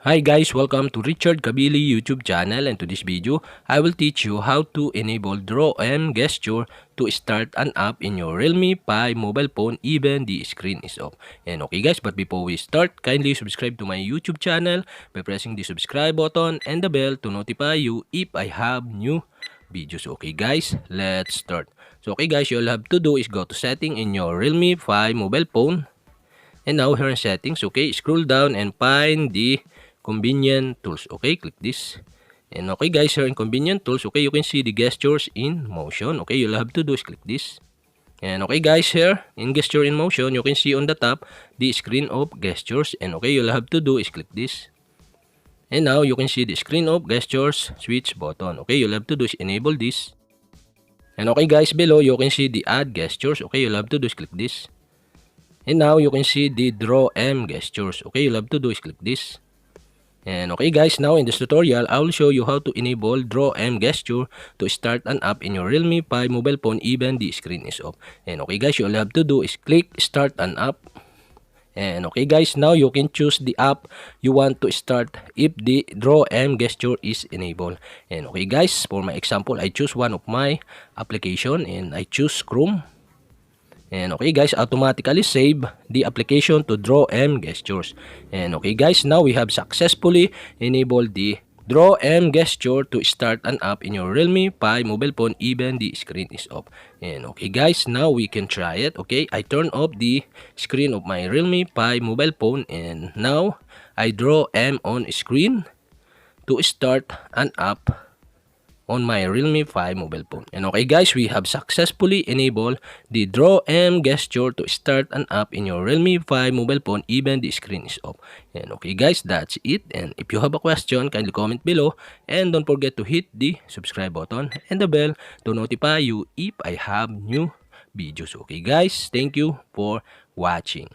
Hi guys, welcome to Richard Cabile YouTube channel, and to this video, I will teach you how to enable draw and gesture to start an app in your Realme 5 mobile phone even the screen is off. And okay guys, but before we start, kindly subscribe to my YouTube channel by pressing the subscribe button and the bell to notify you if I have new videos. Okay guys, let's start. So okay guys, all you have to do is go to setting in your Realme 5 mobile phone. And now here in settings, okay, scroll down and find the convenient tools. Okay, click this. And okay guys, here in convenient tools, okay, you can see the gestures in motion. Okay, you'll have to do is click this. And okay guys, here in gesture in motion, you can see on the top the screen of gestures. And okay, you'll have to do is click this. And now you can see the screen of gestures switch button. Okay, you'll have to do is enable this. And okay guys, below you can see the add gestures. Okay, you'll have to do is click this. And now you can see the draw M gestures. Okay, you'll have to do is click this. And okay guys, now in this tutorial, I will show you how to enable draw M gesture to start an app in your Realme 5 mobile phone even the screen is off. And okay guys, all you have to do is click start an app. And okay guys, now you can choose the app you want to start if the draw M gesture is enabled. And okay guys, for my example, I choose one of my application and I choose Chrome. And okay guys, automatically save the application to draw M gestures. And okay guys, now we have successfully enabled the draw M gesture to start an app in your Realme 5 mobile phone even the screen is off. And okay guys, now we can try it. Okay, I turn off the screen of my Realme 5 mobile phone and now I draw M on screen to start an app on my Realme 5 mobile phone. And okay guys, we have successfully enabled the draw M gesture to start an app in your Realme 5 mobile phone even the screen is off. And okay guys, that's it. And if you have a question, kindly comment below and don't forget to hit the subscribe button and the bell to notify you if I have new videos. Okay guys, thank you for watching.